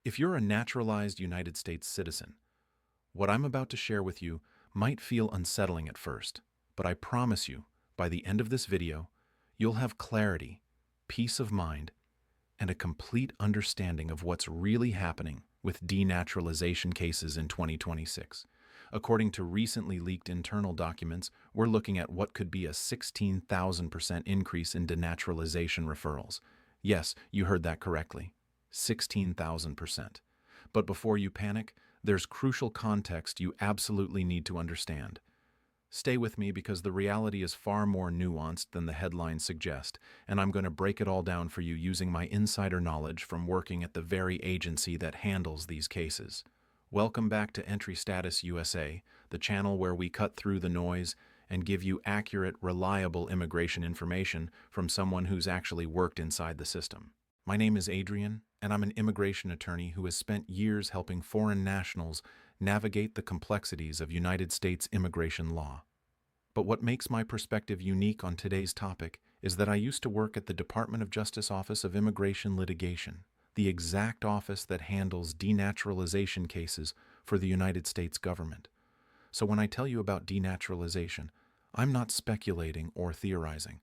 If you're a naturalized United States citizen, what I'm about to share with you might feel unsettling at first, but I promise you, by the end of this video, you'll have clarity, peace of mind, and a complete understanding of what's really happening with denaturalization cases in 2026. According to recently leaked internal documents, we're looking at what could be a 16,000% increase in denaturalization referrals. Yes, you heard that correctly. 16,000%. But before you panic, there's crucial context you absolutely need to understand. Stay with me because the reality is far more nuanced than the headlines suggest, and I'm going to break it all down for you using my insider knowledge from working at the very agency that handles these cases. Welcome back to Entry Status USA, the channel where we cut through the noise and give you accurate, reliable immigration information from someone who's actually worked inside the system. My name is Adrian, and I'm an immigration attorney who has spent years helping foreign nationals navigate the complexities of United States immigration law. But what makes my perspective unique on today's topic is that I used to work at the Department of Justice Office of Immigration Litigation, the exact office that handles denaturalization cases for the United States government. So when I tell you about denaturalization, I'm not speculating or theorizing.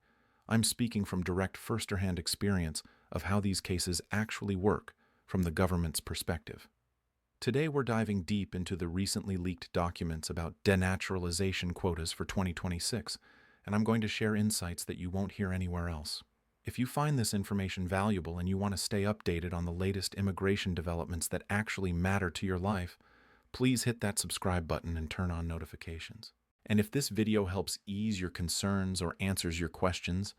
I'm speaking from direct first-hand experience of how these cases actually work from the government's perspective. Today we're diving deep into the recently leaked documents about denaturalization quotas for 2026, and I'm going to share insights that you won't hear anywhere else. If you find this information valuable and you want to stay updated on the latest immigration developments that actually matter to your life, please hit that subscribe button and turn on notifications. And if this video helps ease your concerns or answers your questions,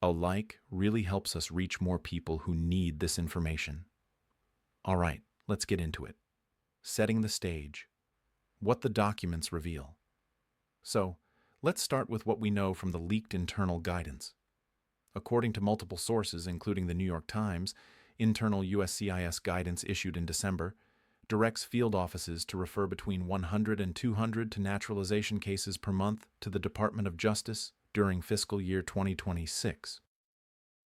a like really helps us reach more people who need this information. All right, let's get into it. Setting the stage. What the documents reveal. So, let's start with what we know from the leaked internal guidance. According to multiple sources, including the New York Times, internal USCIS guidance issued in December directs field offices to refer between 100 and 200 to naturalization cases per month to the Department of Justice during fiscal year 2026.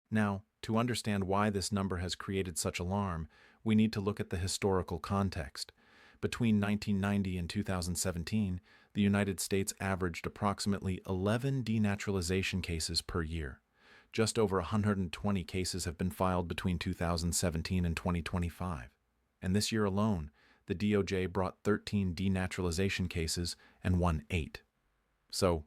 Now, to understand why this number has created such alarm, we need to look at the historical context. Between 1990 and 2017, the United States averaged approximately 11 denaturalization cases per year. Just over 120 cases have been filed between 2017 and 2025. And this year alone, the DOJ brought 13 denaturalization cases and won 8. So,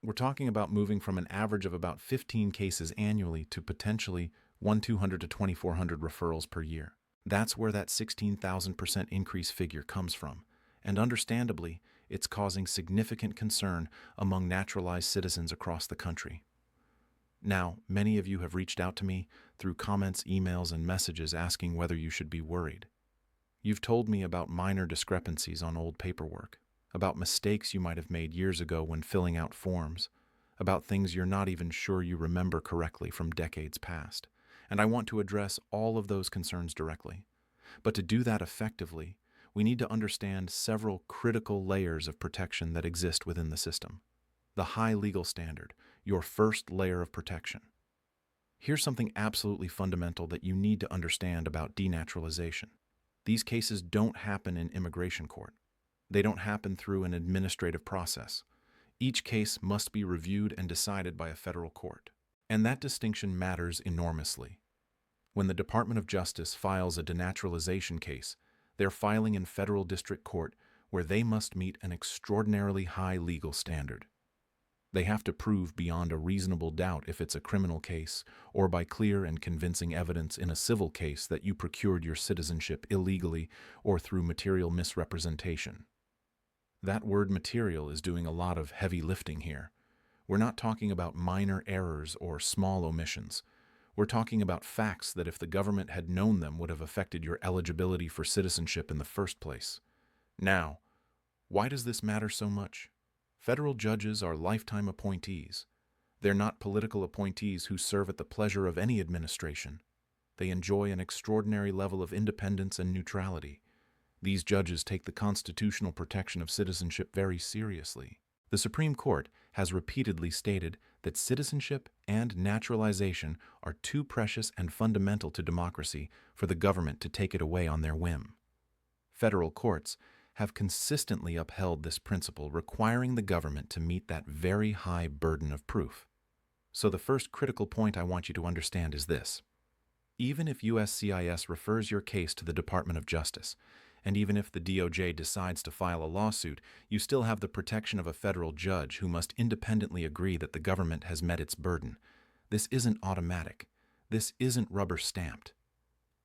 we're talking about moving from an average of about 15 cases annually to potentially 1,200 to 2,400 referrals per year. That's where that 16,000% increase figure comes from. And understandably, it's causing significant concern among naturalized citizens across the country. Now, many of you have reached out to me through comments, emails, and messages asking whether you should be worried. You've told me about minor discrepancies on old paperwork, about mistakes you might have made years ago when filling out forms, about things you're not even sure you remember correctly from decades past. And I want to address all of those concerns directly. But to do that effectively, we need to understand several critical layers of protection that exist within the system. The high legal standard, your first layer of protection. Here's something absolutely fundamental that you need to understand about denaturalization. These cases don't happen in immigration court. They don't happen through an administrative process. Each case must be reviewed and decided by a federal court. And that distinction matters enormously. When the Department of Justice files a denaturalization case, they're filing in federal district court where they must meet an extraordinarily high legal standard. They have to prove beyond a reasonable doubt if it's a criminal case, or by clear and convincing evidence in a civil case that you procured your citizenship illegally or through material misrepresentation. That word material is doing a lot of heavy lifting here. We're not talking about minor errors or small omissions. We're talking about facts that if the government had known them would have affected your eligibility for citizenship in the first place. Now, why does this matter so much? Federal judges are lifetime appointees. They're not political appointees who serve at the pleasure of any administration. They enjoy an extraordinary level of independence and neutrality. These judges take the constitutional protection of citizenship very seriously. The Supreme Court has repeatedly stated that citizenship and naturalization are too precious and fundamental to democracy for the government to take it away on their whim. Federal courts have consistently upheld this principle, requiring the government to meet that very high burden of proof. So the first critical point I want you to understand is this. Even if USCIS refers your case to the Department of Justice, and even if the DOJ decides to file a lawsuit, you still have the protection of a federal judge who must independently agree that the government has met its burden. This isn't automatic. This isn't rubber-stamped.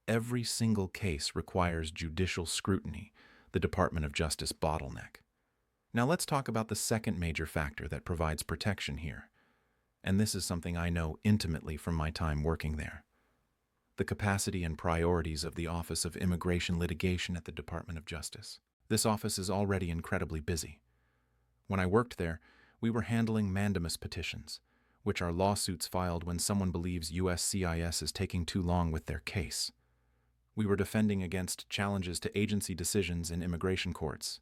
Every single case requires judicial scrutiny, the Department of Justice bottleneck. Now let's talk about the second major factor that provides protection here. And this is something I know intimately from my time working there. The capacity and priorities of the Office of Immigration Litigation at the Department of Justice. This office is already incredibly busy. When I worked there, we were handling mandamus petitions, which are lawsuits filed when someone believes USCIS is taking too long with their case. We were defending against challenges to agency decisions in immigration courts.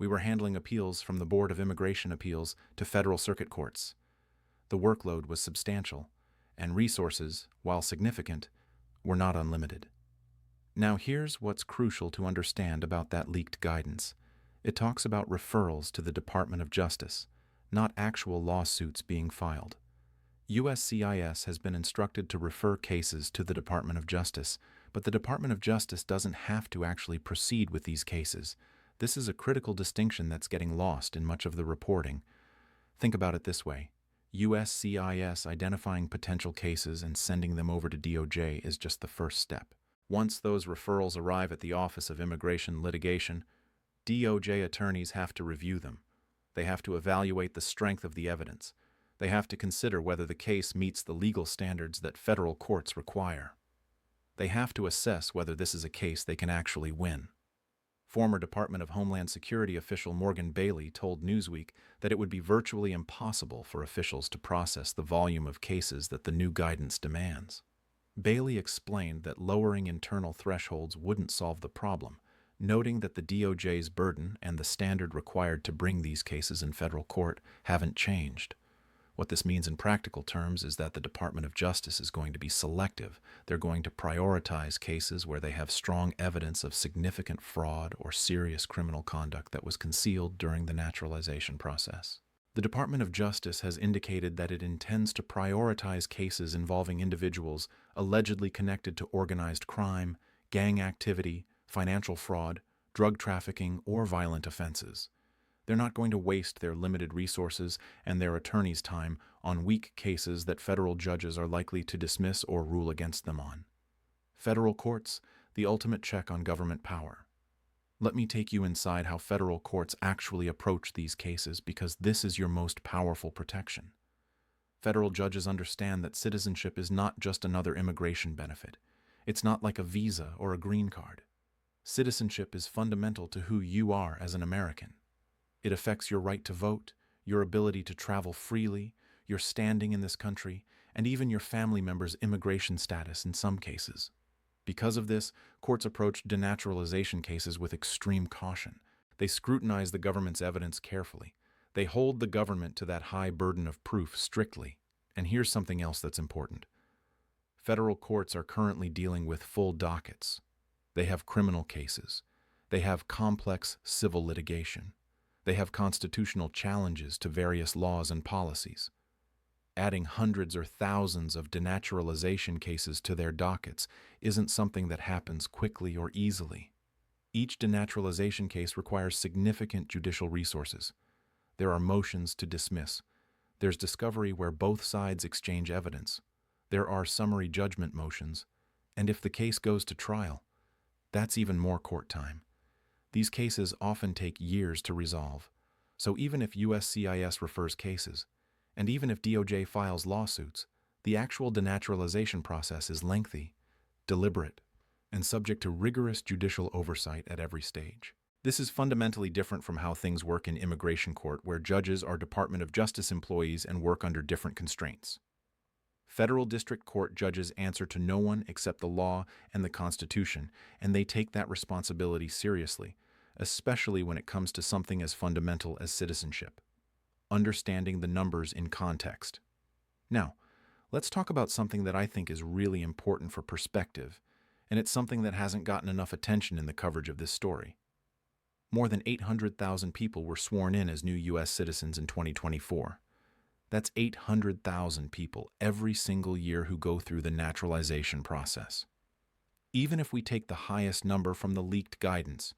We were handling appeals from the Board of Immigration Appeals to federal circuit courts. The workload was substantial, and resources, while significant, were not unlimited. Now here's what's crucial to understand about that leaked guidance. It talks about referrals to the Department of Justice, not actual lawsuits being filed. USCIS has been instructed to refer cases to the Department of Justice, but the Department of Justice doesn't have to actually proceed with these cases. This is a critical distinction that's getting lost in much of the reporting. Think about it this way. USCIS identifying potential cases and sending them over to DOJ is just the first step. Once those referrals arrive at the Office of Immigration Litigation, DOJ attorneys have to review them. They have to evaluate the strength of the evidence. They have to consider whether the case meets the legal standards that federal courts require. They have to assess whether this is a case they can actually win. Former Department of Homeland Security official Morgan Bailey told Newsweek that it would be virtually impossible for officials to process the volume of cases that the new guidance demands. Bailey explained that lowering internal thresholds wouldn't solve the problem, noting that the DOJ's burden and the standard required to bring these cases in federal court haven't changed. What this means in practical terms is that the Department of Justice is going to be selective. They're going to prioritize cases where they have strong evidence of significant fraud or serious criminal conduct that was concealed during the naturalization process. The Department of Justice has indicated that it intends to prioritize cases involving individuals allegedly connected to organized crime, gang activity, financial fraud, drug trafficking, or violent offenses. They're not going to waste their limited resources and their attorneys' time on weak cases that federal judges are likely to dismiss or rule against them on. Federal courts, the ultimate check on government power. Let me take you inside how federal courts actually approach these cases, because this is your most powerful protection. Federal judges understand that citizenship is not just another immigration benefit. It's not like a visa or a green card. Citizenship is fundamental to who you are as an American. It affects your right to vote, your ability to travel freely, your standing in this country, and even your family members' immigration status in some cases. Because of this, courts approach denaturalization cases with extreme caution. They scrutinize the government's evidence carefully. They hold the government to that high burden of proof strictly. And here's something else that's important. Federal courts are currently dealing with full dockets. They have criminal cases. They have complex civil litigation. They have constitutional challenges to various laws and policies. Adding hundreds or thousands of denaturalization cases to their dockets isn't something that happens quickly or easily. Each denaturalization case requires significant judicial resources. There are motions to dismiss. There's discovery where both sides exchange evidence. There are summary judgment motions. And if the case goes to trial, that's even more court time. These cases often take years to resolve. So even if USCIS refers cases, and even if DOJ files lawsuits, the actual denaturalization process is lengthy, deliberate, and subject to rigorous judicial oversight at every stage. This is fundamentally different from how things work in immigration court, where judges are Department of Justice employees and work under different constraints. Federal district court judges answer to no one except the law and the Constitution, and they take that responsibility seriously, especially when it comes to something as fundamental as citizenship. understanding the numbers in context. Now, let's talk about something that I think is really important for perspective, and it's something that hasn't gotten enough attention in the coverage of this story. More than 800,000 people were sworn in as new U.S. citizens in 2024. That's 800,000 people every single year who go through the naturalization process. Even if we take the highest number from the leaked guidance,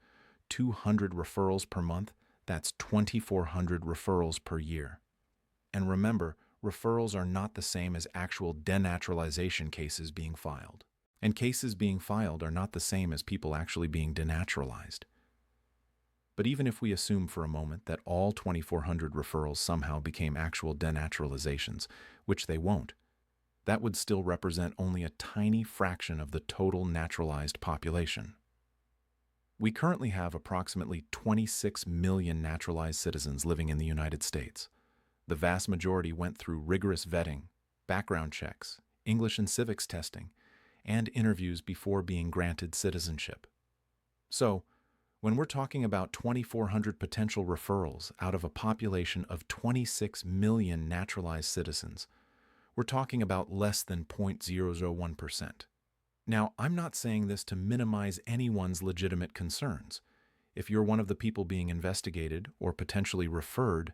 200 referrals per month, that's 2,400 referrals per year. And remember, referrals are not the same as actual denaturalization cases being filed. And cases being filed are not the same as people actually being denaturalized. But even if we assume for a moment that all 2,400 referrals somehow became actual denaturalizations, which they won't, that would still represent only a tiny fraction of the total naturalized population. We currently have approximately 26 million naturalized citizens living in the United States. The vast majority went through rigorous vetting, background checks, English and civics testing, and interviews before being granted citizenship. So, when we're talking about 2,400 potential referrals out of a population of 26 million naturalized citizens, we're talking about less than 0.001%. Now, I'm not saying this to minimize anyone's legitimate concerns. If you're one of the people being investigated or potentially referred,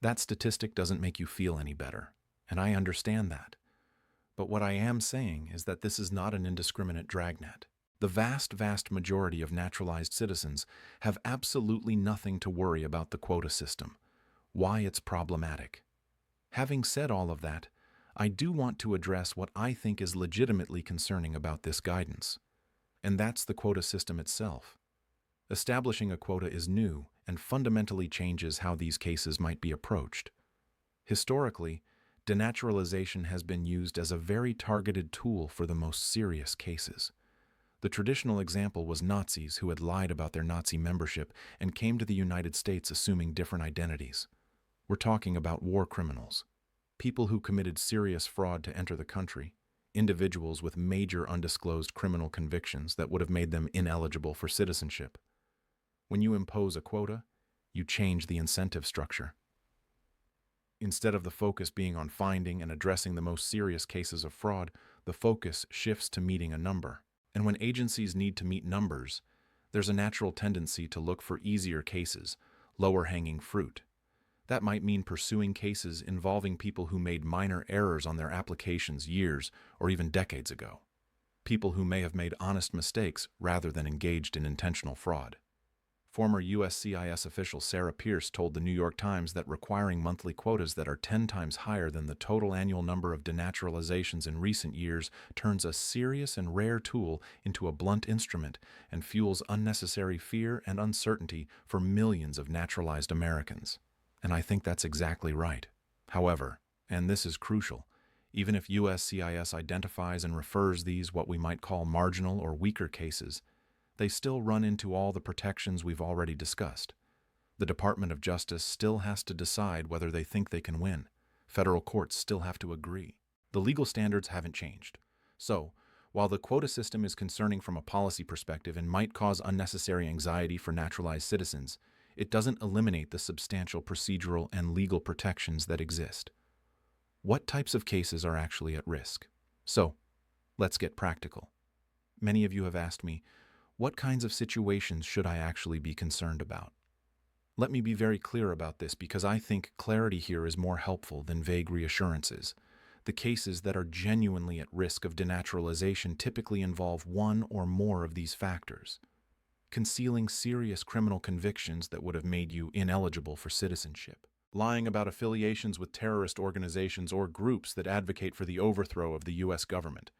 that statistic doesn't make you feel any better, and I understand that. But what I am saying is that this is not an indiscriminate dragnet. The vast majority of naturalized citizens have absolutely nothing to worry about the quota system, why it's problematic. Having said all of that, I do want to address what I think is legitimately concerning about this guidance, and that's the quota system itself. Establishing a quota is new and fundamentally changes how these cases might be approached. Historically, denaturalization has been used as a very targeted tool for the most serious cases. The traditional example was Nazis who had lied about their Nazi membership and came to the United States assuming different identities. We're talking about war criminals, people who committed serious fraud to enter the country, individuals with major undisclosed criminal convictions that would have made them ineligible for citizenship. When you impose a quota, you change the incentive structure. Instead of the focus being on finding and addressing the most serious cases of fraud, the focus shifts to meeting a number. And when agencies need to meet numbers, there's a natural tendency to look for easier cases, lower-hanging fruit. That might mean pursuing cases involving people who made minor errors on their applications years or even decades ago. People who may have made honest mistakes rather than engaged in intentional fraud. Former USCIS official Sarah Pierce told the New York Times that requiring monthly quotas that are 10 times higher than the total annual number of denaturalizations in recent years turns a serious and rare tool into a blunt instrument and fuels unnecessary fear and uncertainty for millions of naturalized Americans. And I think that's exactly right. However, and this is crucial, even if USCIS identifies and refers these what we might call marginal or weaker cases, they still run into all the protections we've already discussed. The Department of Justice still has to decide whether they think they can win. Federal courts still have to agree. The legal standards haven't changed. So, while the quota system is concerning from a policy perspective and might cause unnecessary anxiety for naturalized citizens, it doesn't eliminate the substantial procedural and legal protections that exist. What types of cases are actually at risk? So, let's get practical. Many of you have asked me, what kinds of situations should I actually be concerned about? Let me be very clear about this because I think clarity here is more helpful than vague reassurances. The cases that are genuinely at risk of denaturalization typically involve one or more of these factors. Concealing serious criminal convictions that would have made you ineligible for citizenship. Lying about affiliations with terrorist organizations or groups that advocate for the overthrow of the U.S. government.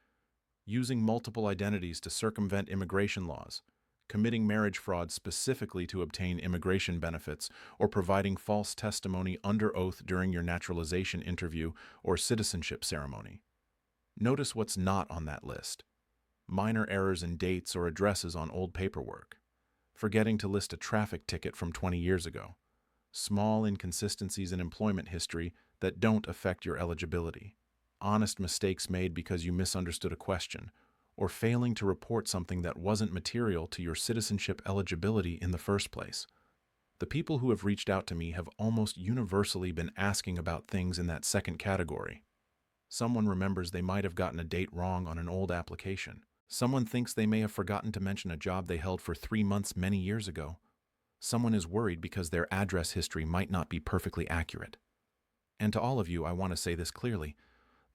Using multiple identities to circumvent immigration laws, committing marriage fraud specifically to obtain immigration benefits, or providing false testimony under oath during your naturalization interview or citizenship ceremony. Notice what's not on that list. Minor errors in dates or addresses on old paperwork. Forgetting to list a traffic ticket from 20 years ago. Small inconsistencies in employment history that don't affect your eligibility. Honest mistakes made because you misunderstood a question, or failing to report something that wasn't material to your citizenship eligibility in the first place. The people who have reached out to me have almost universally been asking about things in that second category. Someone remembers they might have gotten a date wrong on an old application. Someone thinks they may have forgotten to mention a job they held for 3 months many years ago. Someone is worried because their address history might not be perfectly accurate. And to all of you, I want to say this clearly.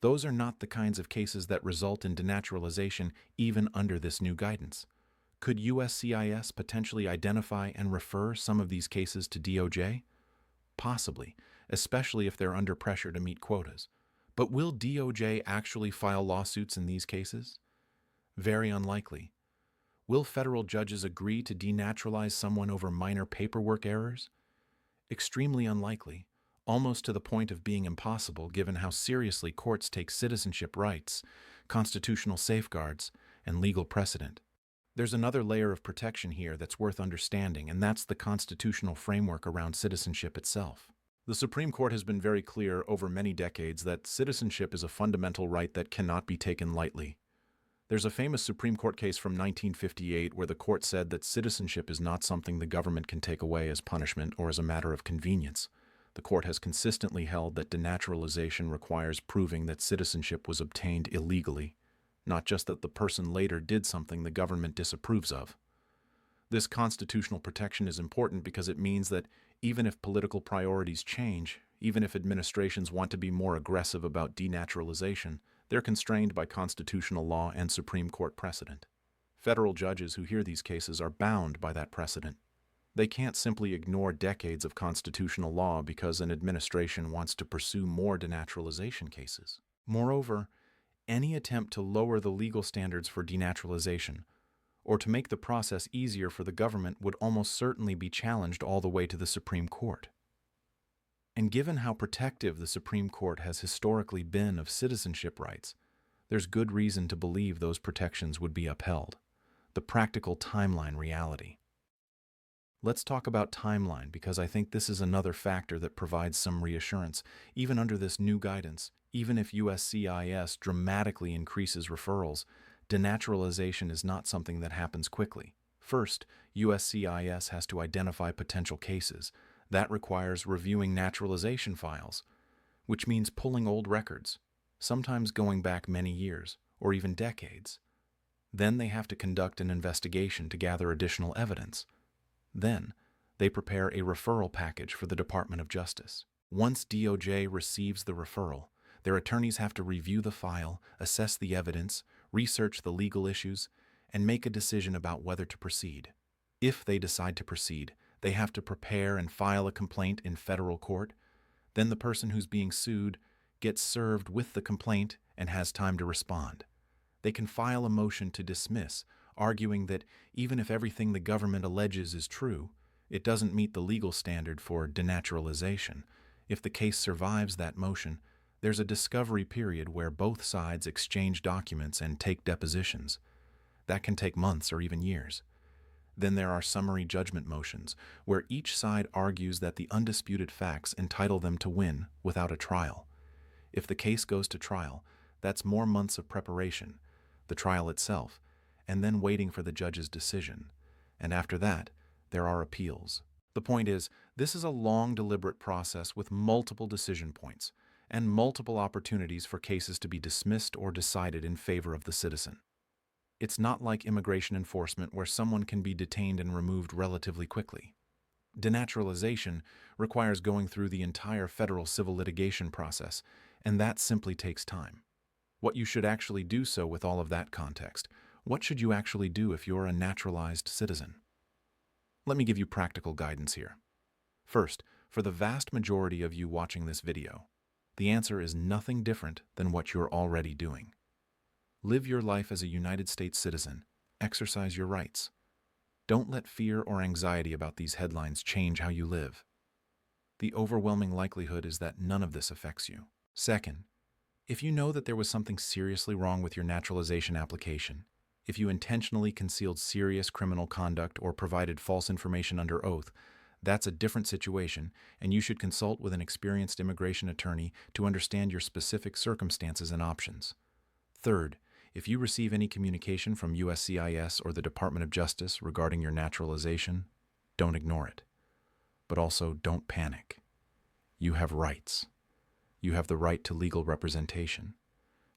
Those are not the kinds of cases that result in denaturalization even under this new guidance. Could USCIS potentially identify and refer some of these cases to DOJ? Possibly, especially if they're under pressure to meet quotas. But will DOJ actually file lawsuits in these cases? Very unlikely. Will federal judges agree to denaturalize someone over minor paperwork errors? Extremely unlikely, almost to the point of being impossible given how seriously courts take citizenship rights, constitutional safeguards, and legal precedent. There's another layer of protection here that's worth understanding, and that's the constitutional framework around citizenship itself. The Supreme Court has been very clear over many decades that citizenship is a fundamental right that cannot be taken lightly. There's a famous Supreme Court case from 1958 where the court said that citizenship is not something the government can take away as punishment or as a matter of convenience. The court has consistently held that denaturalization requires proving that citizenship was obtained illegally, not just that the person later did something the government disapproves of. This constitutional protection is important because it means that even if political priorities change, even if administrations want to be more aggressive about denaturalization, they're constrained by constitutional law and Supreme Court precedent. Federal judges who hear these cases are bound by that precedent. They can't simply ignore decades of constitutional law because an administration wants to pursue more denaturalization cases. Moreover, any attempt to lower the legal standards for denaturalization or to make the process easier for the government would almost certainly be challenged all the way to the Supreme Court. And given how protective the Supreme Court has historically been of citizenship rights, there's good reason to believe those protections would be upheld. The practical timeline reality. Let's talk about timeline because I think this is another factor that provides some reassurance. Even under this new guidance, even if USCIS dramatically increases referrals, denaturalization is not something that happens quickly. First, USCIS has to identify potential cases. That requires reviewing naturalization files, which means pulling old records, sometimes going back many years or even decades. Then they have to conduct an investigation to gather additional evidence. Then, they prepare a referral package for the Department of Justice. Once DOJ receives the referral, their attorneys have to review the file, assess the evidence, research the legal issues, and make a decision about whether to proceed. If they decide to proceed, they have to prepare and file a complaint in federal court. Then the person who's being sued gets served with the complaint and has time to respond. They can file a motion to dismiss, arguing that even if everything the government alleges is true, it doesn't meet the legal standard for denaturalization. If the case survives that motion, there's a discovery period where both sides exchange documents and take depositions. That can take months or even years. Then there are summary judgment motions, where each side argues that the undisputed facts entitle them to win without a trial. If the case goes to trial, that's more months of preparation, the trial itself, and then waiting for the judge's decision. And after that, there are appeals. The point is, this is a long, deliberate process with multiple decision points and multiple opportunities for cases to be dismissed or decided in favor of the citizen. It's not like immigration enforcement where someone can be detained and removed relatively quickly. Denaturalization requires going through the entire federal civil litigation process, and that simply takes time. What you should actually do so with all of that context, what should you actually do if you're a naturalized citizen? Let me give you practical guidance here. First, for the vast majority of you watching this video, the answer is nothing different than what you're already doing. Live your life as a United States citizen. Exercise your rights. Don't let fear or anxiety about these headlines change how you live. The overwhelming likelihood is that none of this affects you. Second, if you know that there was something seriously wrong with your naturalization application, if you intentionally concealed serious criminal conduct or provided false information under oath, that's a different situation, and you should consult with an experienced immigration attorney to understand your specific circumstances and options. Third, if you receive any communication from USCIS or the Department of Justice regarding your naturalization, don't ignore it. but also don't panic. You have rights. You have the right to legal representation.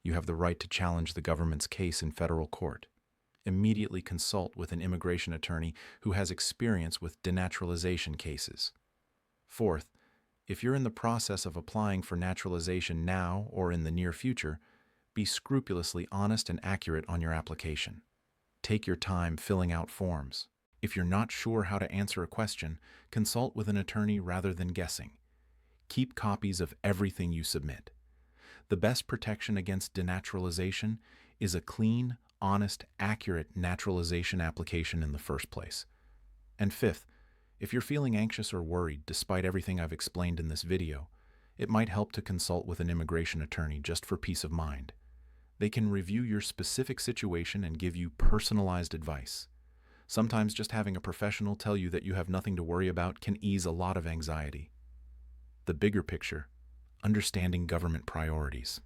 You have the right to challenge the government's case in federal court. Immediately consult with an immigration attorney who has experience with denaturalization cases. Fourth, if you're in the process of applying for naturalization now or in the near future, be scrupulously honest and accurate on your application. Take your time filling out forms. If you're not sure how to answer a question, consult with an attorney rather than guessing. Keep copies of everything you submit. The best protection against denaturalization is a clean, honest, accurate naturalization application in the first place. And fifth, if you're feeling anxious or worried despite everything I've explained in this video, it might help to consult with an immigration attorney just for peace of mind. They can review your specific situation and give you personalized advice. Sometimes just having a professional tell you that you have nothing to worry about can ease a lot of anxiety. The bigger picture, understanding government priorities.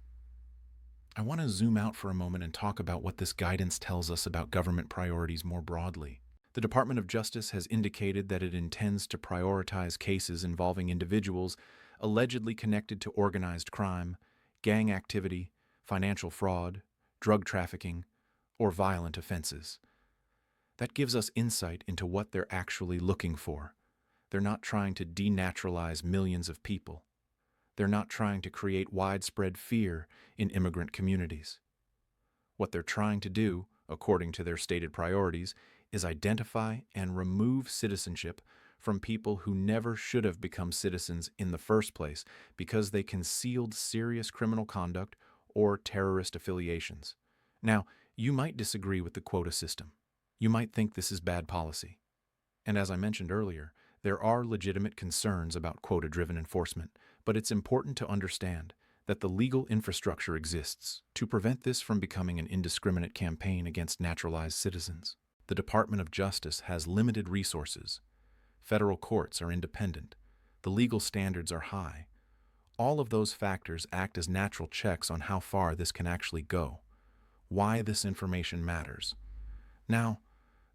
I want to zoom out for a moment and talk about what this guidance tells us about government priorities more broadly. The Department of Justice has indicated that it intends to prioritize cases involving individuals allegedly connected to organized crime, gang activity, financial fraud, drug trafficking, or violent offenses. That gives us insight into what they're actually looking for. They're not trying to denaturalize millions of people. They're not trying to create widespread fear in immigrant communities. What they're trying to do, according to their stated priorities, is identify and remove citizenship from people who never should have become citizens in the first place because they concealed serious criminal conduct or terrorist affiliations. Now, you might disagree with the quota system. You might think this is bad policy. And as I mentioned earlier, there are legitimate concerns about quota-driven enforcement, but it's important to understand that the legal infrastructure exists to prevent this from becoming an indiscriminate campaign against naturalized citizens. The Department of Justice has limited resources. Federal courts are independent. The legal standards are high. All of those factors act as natural checks on how far this can actually go. Why this information matters. Now,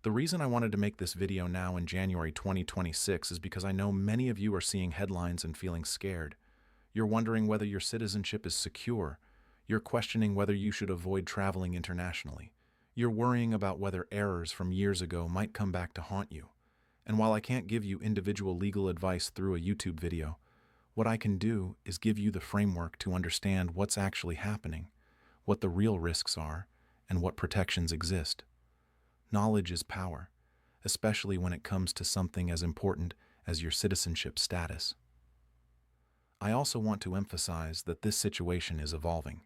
the reason I wanted to make this video now in January 2026 is because I know many of you are seeing headlines and feeling scared. You're wondering whether your citizenship is secure. You're questioning whether you should avoid traveling internationally. You're worrying about whether errors from years ago might come back to haunt you. And while I can't give you individual legal advice through a YouTube video, what I can do is give you the framework to understand what's actually happening, what the real risks are, and what protections exist. Knowledge is power, especially when it comes to something as important as your citizenship status. I also want to emphasize that this situation is evolving.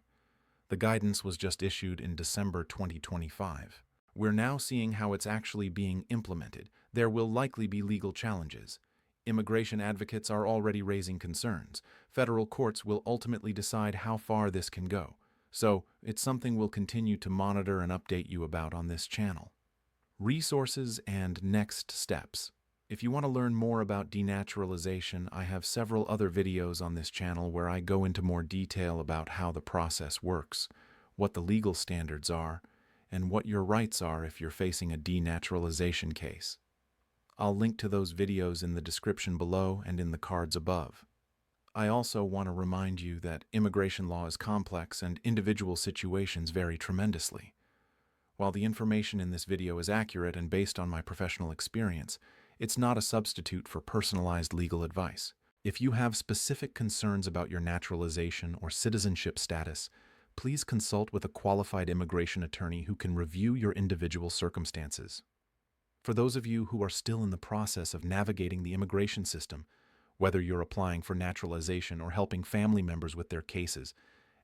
The guidance was just issued in December 2025. We're now seeing how it's actually being implemented. There will likely be legal challenges. Immigration advocates are already raising concerns. Federal courts will ultimately decide how far this can go. So, it's something we'll continue to monitor and update you about on this channel. Resources and next steps. If you want to learn more about denaturalization, I have several other videos on this channel where I go into more detail about how the process works, what the legal standards are, and what your rights are if you're facing a denaturalization case. I'll link to those videos in the description below and in the cards above. I also want to remind you that immigration law is complex and individual situations vary tremendously. While the information in this video is accurate and based on my professional experience, it's not a substitute for personalized legal advice. If you have specific concerns about your naturalization or citizenship status, please consult with a qualified immigration attorney who can review your individual circumstances. For those of you who are still in the process of navigating the immigration system, whether you're applying for naturalization or helping family members with their cases,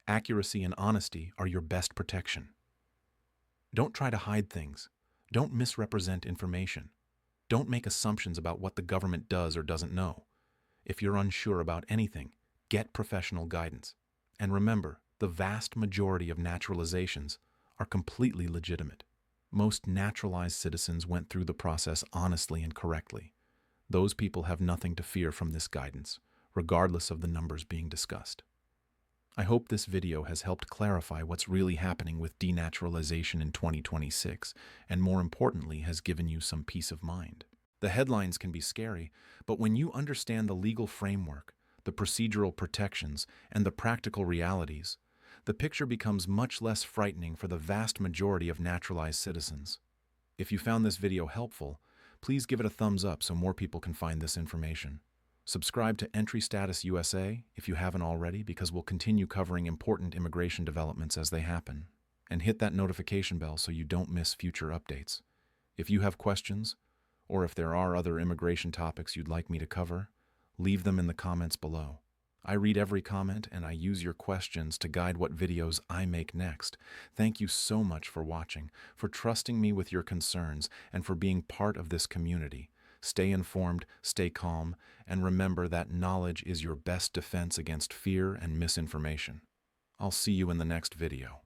accuracy and honesty are your best protection. Don't try to hide things. Don't misrepresent information. Don't make assumptions about what the government does or doesn't know. If you're unsure about anything, get professional guidance. And remember, the vast majority of naturalizations are completely legitimate. Most naturalized citizens went through the process honestly and correctly. Those people have nothing to fear from this guidance, regardless of the numbers being discussed. I hope this video has helped clarify what's really happening with denaturalization in 2026, and more importantly, has given you some peace of mind. The headlines can be scary, but when you understand the legal framework, the procedural protections, and the practical realities, the picture becomes much less frightening for the vast majority of naturalized citizens. If you found this video helpful, please give it a thumbs up so more people can find this information. Subscribe to Entry Status USA if you haven't already, because we'll continue covering important immigration developments as they happen. And hit that notification bell so you don't miss future updates. If you have questions, or if there are other immigration topics you'd like me to cover, leave them in the comments below. I read every comment and I use your questions to guide what videos I make next. Thank you so much for watching, for trusting me with your concerns, and for being part of this community. Stay informed, stay calm, and remember that knowledge is your best defense against fear and misinformation. I'll see you in the next video.